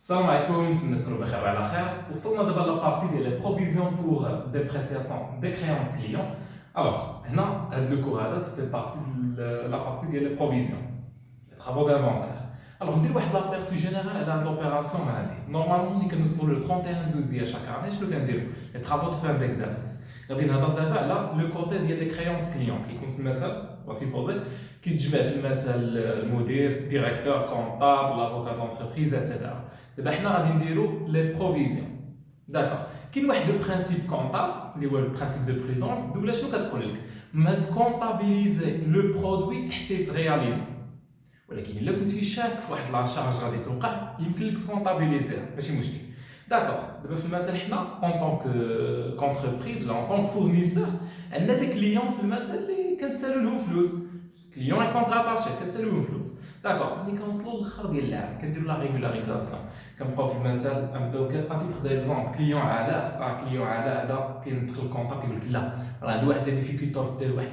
السلام عليكم، نتمنى تكونوا بخير وعلى خير. وصلنا دابا لابارتي ديال لي بروفيزيون بور ديبريسياسيون دي كريونس كليون. الوغ هنا هاد لو كور هذا سيتي بارتي لابارتي ديال لي بروفيزيون لي طرافو دانفونتير. الوغ ندير واحد لابيرسو جينيرال على هاد لوبيراسيون هادي. نورمالمون ملي كنوصلوا لو 31/12 ديال شاك اني شنو كنديروا؟ لي طرافو دو فان ديكزارسيس. غادي نهضر دابا على لو كوتي ديال لي كريونس كليون. كيكون في المثل وسيبوزي كيتجمع في المثل المدير، ديريكتور كونطابل، لافوكا دونتربريز اتسيتيرا. دابا حنا غادي نديرو لي بروفيزيون. داكوغ، كاين واحد لو برانسيب كونطابل اللي هو البرانسيب دو برودونس. الدوله شنو كتقول لك؟ ما تكونطابيليزي لو برودوي حتى يترياليزي، ولكن الا كنتي شاك في واحد لاشارج غادي توقع يمكن لك تكونطابيليزيها، ماشي مشكل. داكوغ، دابا في المثل حنا اون طونك كونتربريز ولا اون طونك فورنيسور عندنا دي كليون في المثل اللي كنتسالو لهم فلوس. كليون كونطراتاشي كتسالو لهم فلوس. داكوغ، ملي كنوصلوا للاخر ديال العام كنديروا لا ريغولاريزاسيون. كنبقاو في المثل نبداو اتيتر ديكزومبل كليون علاء. كليون علاء هذا كيدخل الكونطا كيقول لك لا راه عنده واحد لي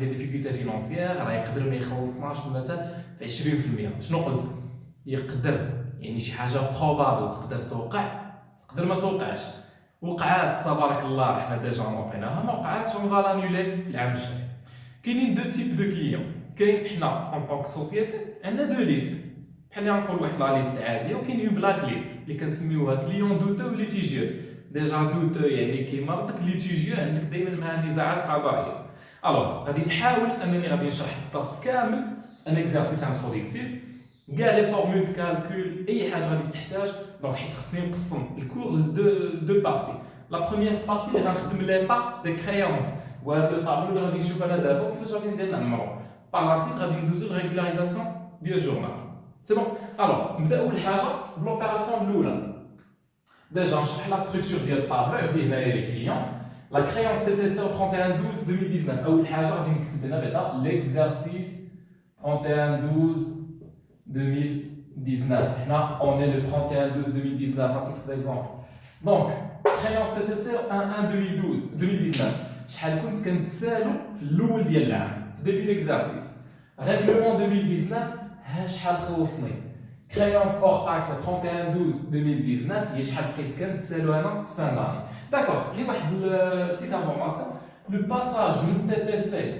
ديفيكولتي فينونسيير، راه يقدر ما يخلصناش المثل في 20%. شنو قلت؟ يقدر، يعني شي حاجه بروبابل تقدر توقع، تقدر ما توقعش. وقعات تبارك الله حنا ديجا نوطيناها، ما وقعاتش اون فالانيولي العام الجاي. كاينين دو تيب دو كليون. كاين حنا اون طونك سوسيتي عندنا دو ليست، بحال اللي غنقول واحد لا ليست عاديه، وكاين اون بلاك ليست اللي كنسميوها كليون دوتو ليتيجيو. ديجا دوتو يعني كيمرضك، ليتيجيو عندك دائما مع نزاعات قضائيه. الوغ غادي نحاول انني غادي نشرح الدرس كامل ان اكزارسيس انتروديكتيف، كاع لي فورمول كالكول، اي حاجه غادي تحتاج. دونك حيت خصني نقسم الكور لدو بارتي. لا بروميير بارتي اللي غنخدم لي با دي كريونس، وهذا لو طابلو اللي غادي نشوف انا دابا كيفاش غادي ندير نعمرو. باغ لا سويت غادي ندوزو لريغولاريزاسيون ديال الجورنال. سي بون. الوغ نبدا اول حاجه بلوبيراسيون الاولى. ديجا نشرح لا ستركتور ديال الطابلو. عندي هنايا لي كليون لا كريونس تي تي سي 31/12/2019. اول حاجه غادي نكتب هنا بعدا ليكزارسيس 31/12/2019. حنا اون اي لو 31/12/2019 اتيتر ديكزومبل. دونك كريونس تي تي سي 1/12/2019 شحال كنت كنتسالو في الاول ديال العام في ديبي ليكزارسيس. ريغلومون 2019 ها شحال خلصني. كريونس اور تاكس 31/12/2019 هي شحال بقيت كنتسالو انا فان داني. داكوغ، غير واحد بتيت انفورماسيون. لو باساج من تي تي سي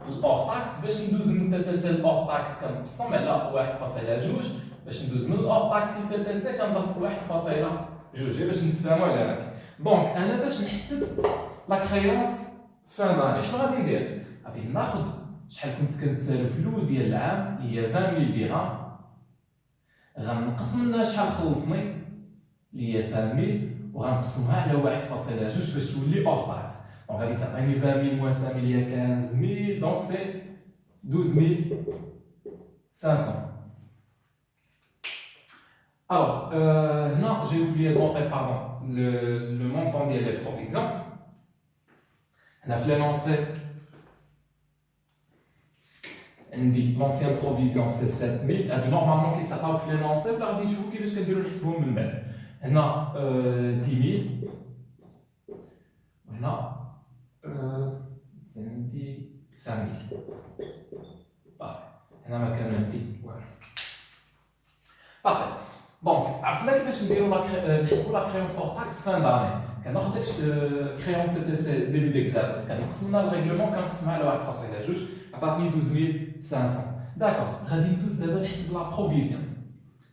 لأور تاكس، باش ندوز من تي تي سي لأور تاكس كنقسم على 1.2، باش ندوز من الأور تاكس لتي تي سي كنضرب في 1.2 باش نتفاهموا على هذاك. دونك انا باش نحسب لا كريونس فان داني شنو غادي ندير؟ غادي ناخذ شحال كنت كنتسالو في الاول ديال العام هي 20,000 درهم، غنقسم منها شحال خلصني اللي هي 5,000، وغنقسمها على 1.2 باش تولي اور تاكس. دونك غادي تعطيني 20,000 موان 5,000 هي 15,000، دونك سي 12,500. Alors, non, j'ai oublié de monter, pardon, le montant des provisions. On a fait l'énoncé. L'ancienne provision c'est 7,000. Normalement, qui s'appelle fait l'énoncé, vous avez dit je vous qui vais dire le maximum de même. On a 10,000. On a 5,000. Parfait. On a ma canne. Voilà. Parfait. دونك عرفنا كيفاش نديرو نحسبو لا كريونس اور تاكس فان داني. كناخد داك كريونس تي تي سي ديبي ديكزارسيس، كنقسمنا الريغلومون كنقسمها على 1.2 عطاتني 12,500. داكوغ، غادي ندوز دابا نحسب لا بروفيزيون.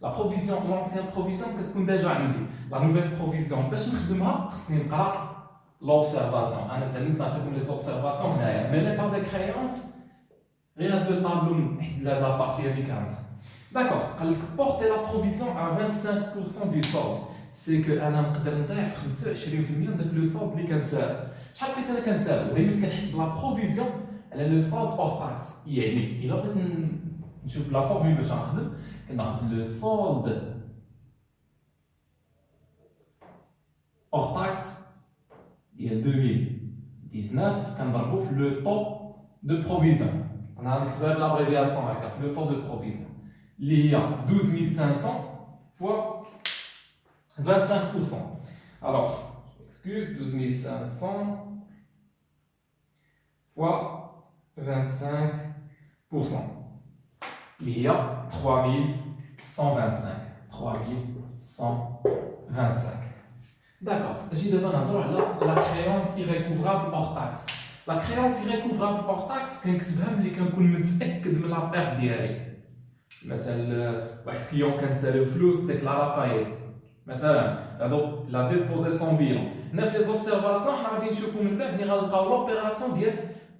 لا بروفيزيون لونسيان بروفيزيون كتكون ديجا عندي. لا نوفيل بروفيزيون باش نخدمها خصني نقرا لوبسيرفاسيون. انا تعلمت نعطيكم لي زوبسيرفاسيون هنايا، مي لي طاب دي كريونس غير هاد لو طابلو نحد لا بارتي هادي كامله. D'accord, قال لك porter la provision à 25% du solde. C'est que انا نقدر نضاعف 25% من داك لو solde اللي كنسال. شحال بقيت انا كنسال؟ دائما كنحسب لا بروفيزيون على لو solde hors taxe. يعني الا بغيت نشوف لا فورمول باش نخدم، كناخذ لو solde hors taxe ديال 2019 كنضربو في لو طو دو بروفيزيون. انا غنكتبها بالابريفياسيون هكا في لو طو دو بروفيزيون. Il y a 12,500 fois 25%. Alors, je m'excuse, 12,500 fois 25%. Il y a 3,125. 3125. D'accord, j'ai demandé la créance irrécouvrable hors taxe. La créance irrécouvrable hors taxe, كنكتبها ملي كنكون متأكد من لا بيرت ديالي. مثلا واحد كليون كنساليو فلوس ديك لا رافايل. مثلا هادو لا ديبوزي سون بيلون. هنا في لي زوبسيرفاسيون حنا غادي نشوفو من بعد ملي غنلقاو لوبيراسيون ديال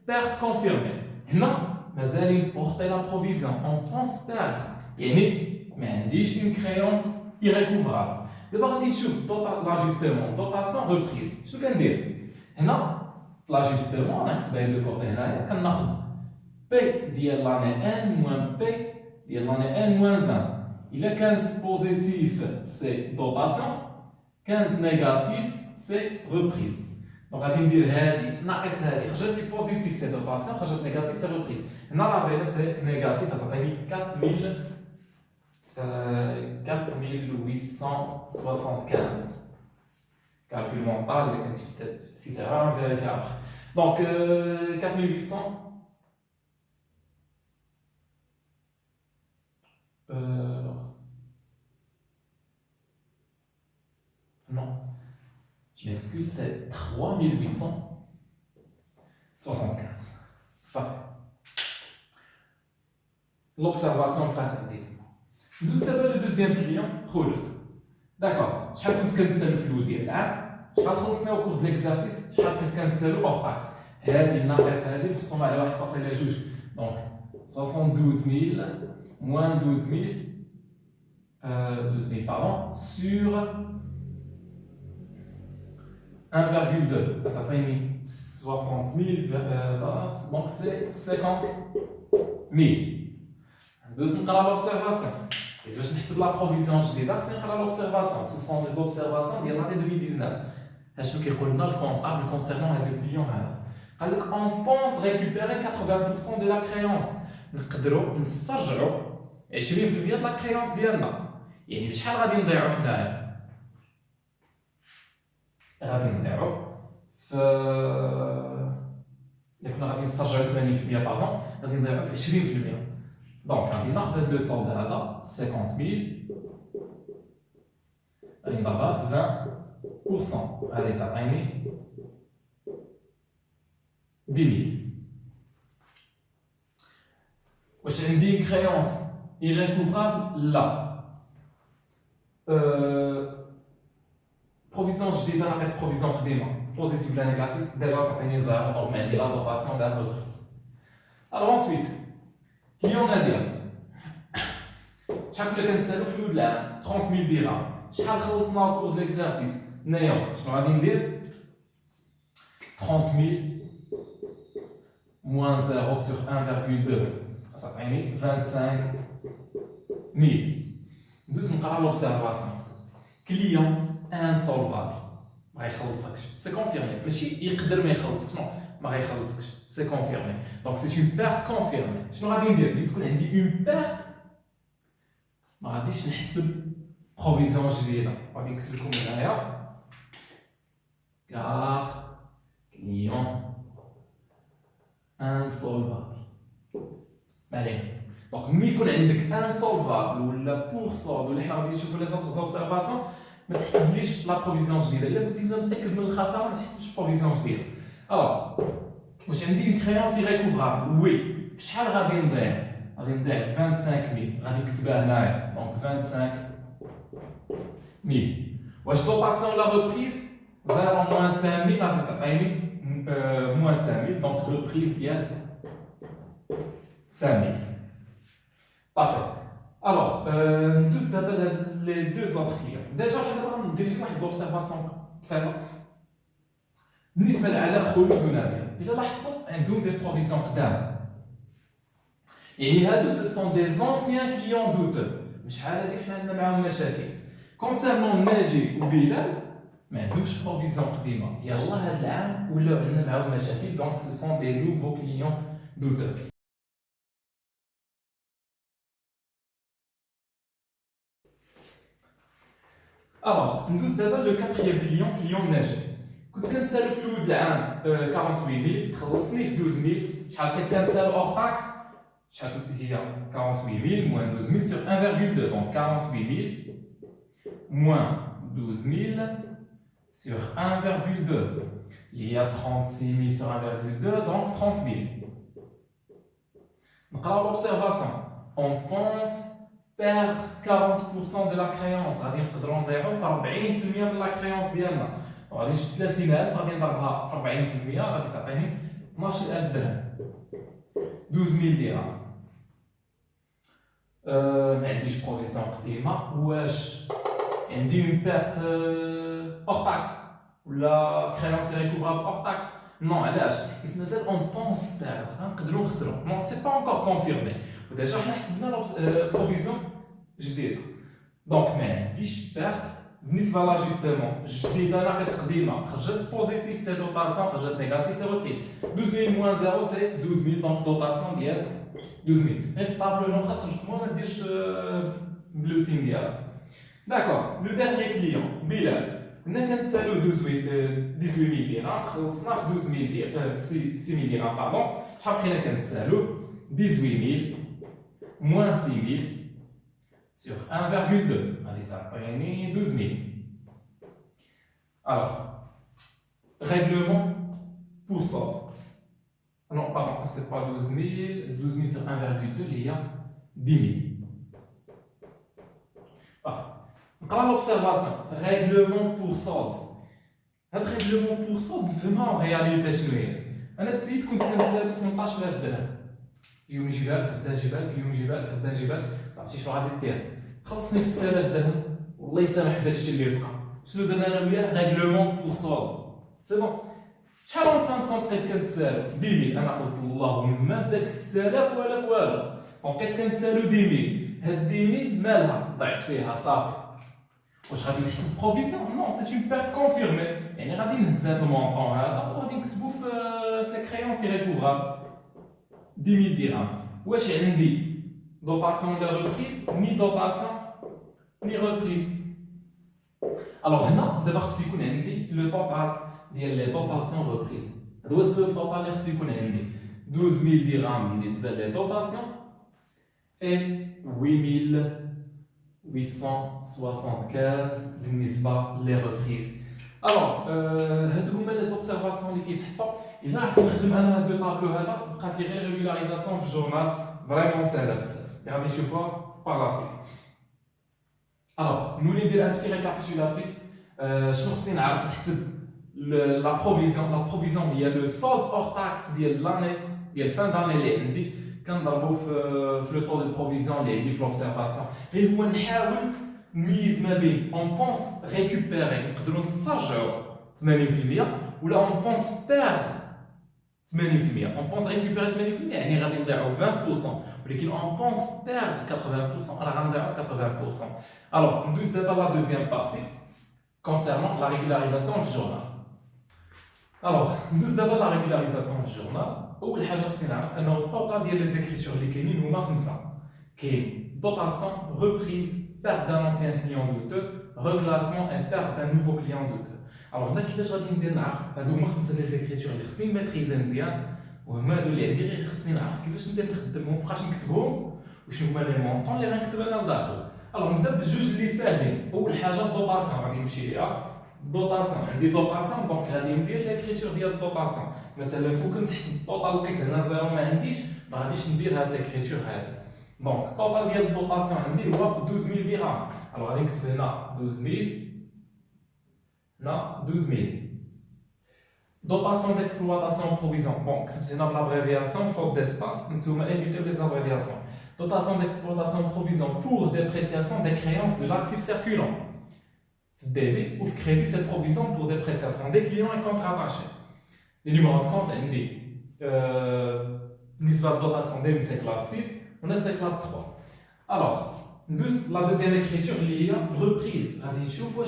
بيرت كونفيرمي. هنا مازال يمبورتي لا بروفيزيون اون بونس بيرت، يعني ما عنديش اون كريونس irrécouvrable. دابا غادي نشوف لاجوستمون دوطاسيون ريبريز. شنو كندير هنا؟ لاجوستمون نكتبها دو كوتي هنايا، كناخذ بي ديال لاني ان موان بي ديال لاني ان موان 1. الا كانت بوزيتيف سي دوطاسيون، كانت نيجاتيف سي ريبريز. دونك غادي ندير هادي ناقص هادي، خرجت لي بوزيتيف سي دوطاسيون، خرجت نيجاتيف سي ريبريز. هنا راه باينه سي نيجاتيف، غتعطيني 4875. Calcul mental, etc. On vérifie après. Donc, 4800. Alors. Non. Je m'excuse, c'est 3875. Parfait. L'observation précédente. Nous avons le deuxième client, Khouloud. D'accord. شحال كنت كنتسالو في الأول ديال العام، شحال خلصنا au cours de l'exercice، شحال كنت كنتسالو hors taxe. هادي ناقص هادي مقسومة على 1.2. Donc 72000 moins 12000 pardon, sur 1,2. Ça fait 60 000, donc c'est 50 000. Nous نقرا l'observation. Et باش نحسب لا بروفيزيون جديده خصني نقرا لوبسيرفاسيون. سو سون دي زوبسيرفاسيون ديال لاني 2019. شنو كيقول لنا الكونطابل كونسيرنون هذا الكليون هذا؟ قال لك اون بونس ريكوبيري 80% دو لا كريونس. نقدروا نسترجعوا 20% ديال لا كريونس ديالنا. يعني شحال غادي نضيعوا حنايا؟ غادي نضيعوا في الا كنا غادي نسترجعوا 80% باردون، غادي نضيعوا في 20%. دونك غادي ناخذ هاد لو سولد هذا 50000 غادي نضربها في 20%، غادي تعطيني 10000. واش عندي اون كريونس irrécouvrable؟ لا. بروفيزيون جديده ناقص بروفيزيون قديمه، بوزيتيف ولا نيجاتيف، ديجا تعطيني زيرو، دونك ما عندي لا دوطاسيون لا ريبريز. الوغ انسويت كليون ديال شحال كنت كنتسالو في الأول العام؟ 30000 درهم. شحال خلصنا au cours de l'exercice؟ هنايا شنو غادي ندير؟ 30000 moins 0 sur 1,2 غتعطيني 25000. ندوز نقرا لوبسيرفاسيون. كليون انسولفابل ما غيخلصكش، سي كونفيرمي، ماشي يقدر ما يخلصكش، نو ما غيخلصكش، سي كونفيرمي. دونك سي اون بيرت كونفيرمي. شنو غادي ندير؟ ملي تكون عندي اون بيرت ما غاديش نحسب بروفيزيون جديده، غادي نكتب لكم هنايا كار كليون انسولفابل. علينا دونك ملي يكون عندك انسولفابل ولا بورسون ولا حنا غادي نشوفوا لي زوطر زوبسيرفاسيون، ما تحسبليش لا بروفيزيون جديده. الا كنتي متاكد من الخساره ما تحسبش بروفيزيون جديده. الوغ واش عندي اون كريونس irrécouvrable؟ وي. شحال غادي نضيع؟ غادي نضيع 25000، غادي نكتبها هنايا دونك 25000. واش دوطاسيون ولا ريبريز؟ 0 moins 5000 غادي تعطيني moins 5000، دونك ريبريز ديال 5000. بارفي. الوغ ندوز دابا لهاد لي دو زوطر كليون. ديجا دابا غندير لك واحد لوبسيرفاسيون بسيطه بالنسبه لعلاء خلود ونبيل. الا لاحظتوا عندهم دي بروفيزيون قدام، يعني هادو سو سون دي زونسيان كليون دوتو. شحال هادي حنا عندنا معاهم مشاكل. كونسيرنون ناجي وبلال ما عندهمش بروفيزيون قديمه، يلاه هاد العام ولاو عندنا معاهم مشاكل، دونك سو سون دي نوفو كليون دوتو. الوغ ندوز دابا لو كاتريام كليون، كليون ناجي. كنت كنتسالو في الأول العام 48000، خلصني في 12000. شحال كنت كنتسالو أوغ تاكس؟ شحال هي 48000 moins 12000 sur 1,2 donc 48000 moins 12 000 sur 1,2. Il y a 36 000 sur 1,2, donc 30 000. Donc, à l'observation, on pense perdre 40% de la créance. غادي نقدروا نضيعوا في 40% من la créance ديالنا. غادي نشد 30000 غادي نضربها في 40% غادي تعطيني 12000 درهم. 12000 درهم. ما عنديش بروفيسيون قديمه. واش عندي اون بيرت اور تاكس ولا كريونس ريكوفرابل اور تاكس؟ نو. علاش؟ حيت مازال اون بونس بيردر نقدروا نخسروا. نو سي با انكور كونفيرمي. وديجا حنا حسبنا بروفيزيون جديده. دونك ما عنديش بيرت بالنسبه لاجوستمون جديده ناقص قديمه. خرجت بوزيتيف سي دوطاسيون، خرجت نيجاتيف سي ريبريز. 12000 موان 0 سي 12000. دونك دوطاسيون ديال 12000. غير في الطابلو نو خاص خرجت ما نديرش بلو سين ديالها. داكور. لو ديرنيي كليون بلال كنا كنتسالو 18000 درهم، خلصنا في 12000 درهم في 6000 درهم باردون. شحال بقينا كنتسالو 18000 moins 6000 sur 1,2. Allez, ça prend 12 000. Alors, règlement pour ça. Non, pardon, c'est pas 12 000. 12 000 sur 1,2, il y a 10 000. Quand l'observation, règlement pour solde. هذا règlement pour solde نفهمها en réalité شنو هي. أنا سيت كنت كنسال 18000 درهم. اليوم جبال غدا جبال، اليوم جبال غدا جبال، عرفتي شنو غادي دير؟ خلصني في 6000 درهم، والله يسامح في داكشي اللي بقى. شنو درنا انا وياه؟ ريغلومون بور سولد. سي بون. شحال اون فان كون بقيت كنتسالو؟ 10000. انا قلت اللهم ما في داك 6000 ولا في والو. بقيت كنتسالو 10000. هاد 10000 مالها؟ ضعت فيها صافي. واش غادي نحسب بروفيزيون؟ نو، سي اون بيرت كونفيرمي. يعني غادي نهز هاد المونطون هذا وغادي نكتبو في لي كريونس ريكوفرابل 10000 درهم. واش عندي دوطاسيون ولا ريبريز؟ ني دوطاسيون ني ريبريز. الوغ هنا دابا خص يكون عندي لو توتال ديال لي دوطاسيون ريبريز. هذا هو السول توتال اللي خص يكون عندي. 12000 درهم بالنسبه لي دوطاسيون اي 8875 بالنسبه لي ريبريز. الوغ هادو هما لي زوبسيرفاسيون اللي كيتحطوا. إلا عرفت نخدم أنا هاد لو طابلو هذا بقات لي غير ريغولاريزاسيون في الجورنال فريمون ساهله بزاف. غادي نشوفوها باغ لا سويت. الوغ نولي ندير ان بتي ريكابيتولاتيف. شنو خصني نعرف نحسب لا بروفيزيون؟ لا بروفيزيون هي لو سولد اور تاكس ديال لاني ديال فان داني اللي عندي كنضربو في لو طو دو بروفيزيون اللي عندي في لوبسيرفاسيون. غير هو نحاول نميز ما بين اون بونس ريكوبيري نقدروا نسترجعوا 80% ولا اون بونس بيردر 80%. On pense récupérer 80%, يعني غادي نضيعوا 20%, ولكن on pense perdre 80%, راه غنضيعوا 80%. Alors, ندوز دابا la deuxième partie concernant la régularisation في الجورنال. Alors, ندوز دابا la régularisation في الجورنال. أول حاجة خصني نعرف أنه الطوطال ديال لي زيكريتور اللي كاينين هما 5. كاين دوطاسيون، ريبريز، perte d'un ancien client douteux, reclassement et perte d'un nouveau client douteux. Alors هنا كيفاش غادي ندير نعرف هادو هما 5 لي زيكريتور اللي خصني ماتريزي مزيان، وهما هادو اللي عندي غير خصني نعرف كيفاش ندير نخدمهم، فاش نكتبهم وشنو هما لي مونطون اللي غنكتب انا لداخل. الوغ نبدا بالجوج اللي ساهلين. اول حاجه الدوطاسيون غادي نمشي ليها. الدوطاسيون عندي دوطاسيون دونك غادي ندير ليكريتور ديال الدوطاسيون. مثلا كون كنت نحسب الطوطال لقيت هنا زيرو ما عنديش، ما غاديش ندير هاد ليكريتور هادي. دونك الطوطال ديال الدوطاسيون عندي هو 12000 درهم. الوغ غادي نكتب هنا 12000 هنا 12000. Dotation d'exploitation provision. Bon, c'est une abréviation faute d'espace. Nous allons éviter les abréviations. Dotation d'exploitation provision pour dépréciation des créances de l'actif circulant. Débit ou crédit, cette provision pour dépréciation des clients et comptes rattachés. Les numéros de compte ND. Nisba de dotation DB, c'est classe 6. On a c'est classe 3. Alors, la deuxième écriture, il y a reprise.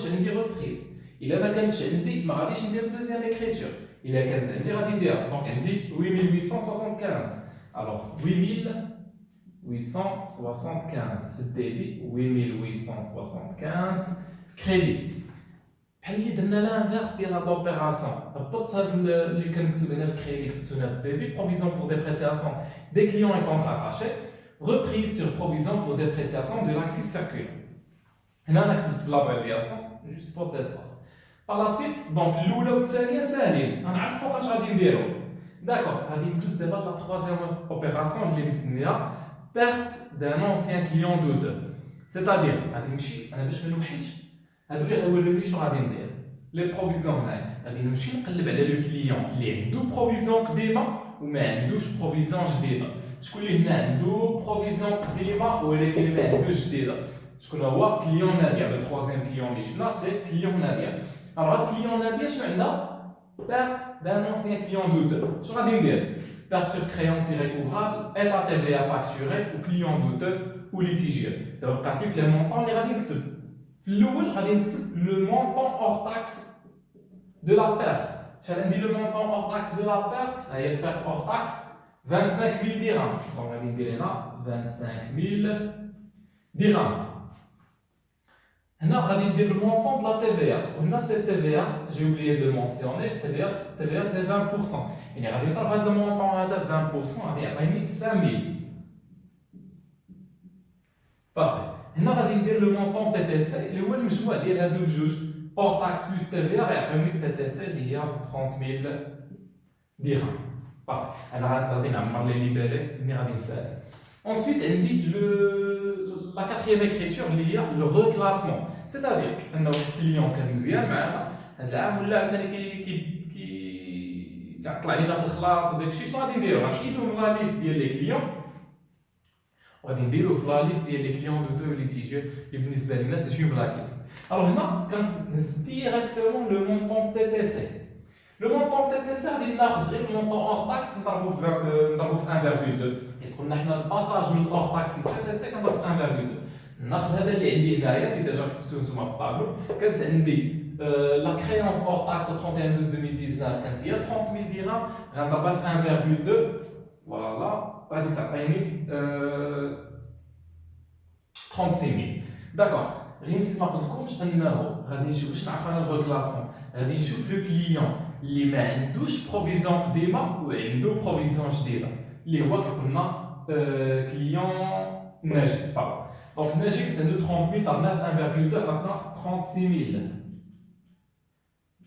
J'ai une reprise. إلا ما كانتش عندي ما غاديش ندير دوزيام إكريتور. إلا كانت عندي غادي نديرها. دونك عندي 8875. ألوغ 8875 في الديبي 8875 في كريدي. بحال اللي درنا لانفيرس ديال هاد لوبيراسيون. هبطت هاد اللي كنكتب هنا في كريدي كتبت هنا في الديبي. Provision pour dépréciation des clients et comptes rattachés. Reprise sur provision pour dépréciation de l'actif circulant. هنا انا كتبت في لابريفياسيون جوست فوت ديسباس. باغ لا سويت دونك الاولى والثانيه ساهلين، انا عارف فوقاش غادي نديرو. داكوغ غادي ندوز دابا لا تخوازيام اوبيراسيون اللي مسميها بيرت دان اونسيان كليون دو دو. سيتادير غادي نمشي انا باش ما نوحلش، هادو اللي غيوريوني شنو غادي ندير. لي بروفيزيون هنايا غادي نمشي نقلب على لو كليون اللي عنده بروفيزيون قديمه وما عندوش بروفيزيون جديده. شكون اللي هنا عنده بروفيزيون قديمه ولكن ما عندوش جديده؟ شكون هو كليون ناديه؟ لو تروازيام كليون اللي شفنا سي كليون ناديه. الوغ هاد كليون ناديه شنو عندها؟ perte d'un ancien client douteux. شنو غادي ندير؟ perte sur créance irrécouvrable, état TVA facturé ou client douteux ou litigieux. دابا بقات لي في لي مونطون اللي غادي نكتب. في الاول غادي نكتب لو مونطون hors taxe de la perte. شحال عندي لو مونطون hors taxe de la perte؟ ها هي البيرت hors taxe 25000 درهم. دونك غادي ندير هنا 25000 درهم. هنا غادي ندير لو مونطون دو لا تي في ا، وهنا سي تي في ا جي اوبليي دو مونسيوني. تي في ا سي 20%، يعني غادي نضرب هذا المونطون هذا 20% غادي يعطيني 5000. بارفي. هنا غادي ندير لو مونطون تي تي سي اللي هو المجموع ديال هادو بجوج اور تاكس بلس تي في ا غيعطيوني تي تي سي اللي هي 30000 درهم. بارفي. انا غادي نعمر لي ليبالي ملي غادي نسالي. Ensuite, on dit la quatrième écriture liée le reclassement. C'est-à-dire, un client qui est مزيان معنا هاد العام ولا ثاني تعطل علينا في الخلاص وداك الشيء، شنو غادي نديرو؟ غنحيدو من لا ليست ديال لي كليون وغادي نديرو في لا ليست ديال لي كليون دو ليتيجيو اللي بالنسبه لنا سي اون بلاك ليست. الوغ هنا كنهز ديريكتومون لو مونطون تي تي سي. Le montant TTC غادي ناخذ غير المونطون اور تاكس نضربو في 1.2 حيت قلنا حنا الباساج من اور تاكس ل TTC كنضرب في 1.2. ناخذ هذا اللي عندي هنايا اللي ديجا كتبتو نتوما في الطابلو. كانت عندي لا كريونس اور تاكس 31 12 2019 كانت هي 30000 درهم، غنضربها في 1.2 فوالا غادي تعطيني 36000. داكوغ غير نسيت ما قلتلكمش انه غادي نشوف باش نعرف انا الريكلاسمون. غادي نشوف لو كليون اللي ما عندوش بروفيزيون قديمه وعنده بروفيزيون جديده اللي هو كيقولنا كليون ناجي. دونك ناجي كانت عنده 30000 ضربناه في 1.2 عطاتنا 36000.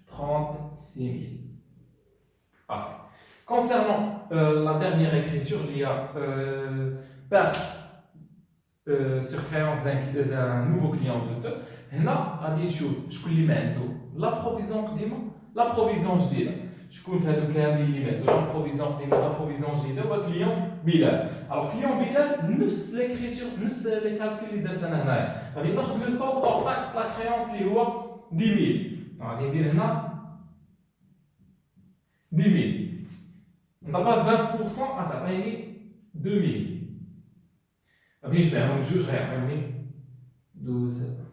36000. Parfait. Concernant la dernière écriture, il y a perte sur créance d'un nouveau client douteux. هنا غادي نشوف شكون اللي ما عنده لا بروفيزيون قديمه لا بروفيزيون جديده. شكون في هادو كاملين اللي ما عنده لا بروفيزيون قديمه لا بروفيزيون جديده هو كليون بلال. الوغ كليون بلال نفس ليكريتور نفس لي كالكول اللي درت انا هنايا. غادي ناخذ لو سولد اور تاكس لا كريونس اللي هو 10000. غادي ندير هنا 10000 نضربها 20% غتعطيني 2000. غادي نجمعهم بجوج غيعطيوني 12000.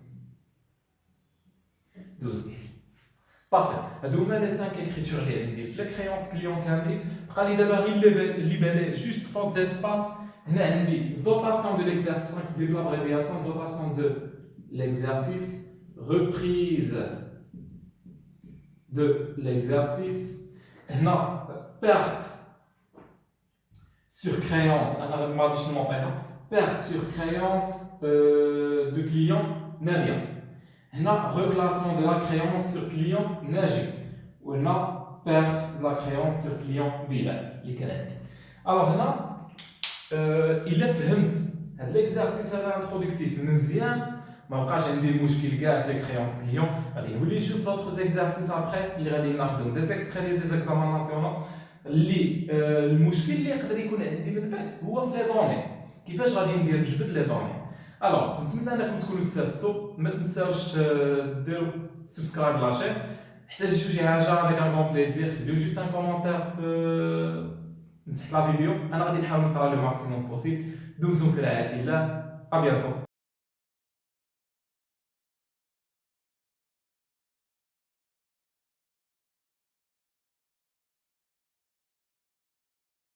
بارفي. هادو هما لي 5 écritures اللي عندي في لي كريونس كليون كاملين. بقى لي دابا غير اللي بالي جوست فوت ديسباس. هنا عندي دوطاسيون دو ليكزارسيس غنكتب لك لابريفياسيون دوطاسيون دو ليكزارسيس reprise de l'exercice. هنا perte sur créance انا ما غاديش نوطيها. perte sur créance de client ناديه. هنا reclassement de la créance sur client ناجي. وهنا perte de la créance sur client بلال اللي كان عندي. الوغ هنا الا فهمت هاد ليكزارسيس هذا انتروداكتيف مزيان ما بقاش عندي مشكل كاع في لي كريونس كليون. غادي نولي نشوف دوطخ زيكزارسيس ابخي اللي غادي نخدم دي زيكستري ديال دي زيكزامان ناسيونال اللي المشكل اللي يقدر يكون عندي من بعد هو في لي دوني. كيفاش غادي ندير نجبد لي دوني. الوغ نتمنى انكم تكونوا استفدتوا. ما تنساوش ديروا سبسكرايب لاشين. احتاجتوا شي حاجه افيك ان كون بليزير خليو جوست ان كومونتير في تحت لا فيديو. انا غادي نحاول نقرا لو ماكسيموم بوسيبل. دمتم في رعايه الله. ابيانتو.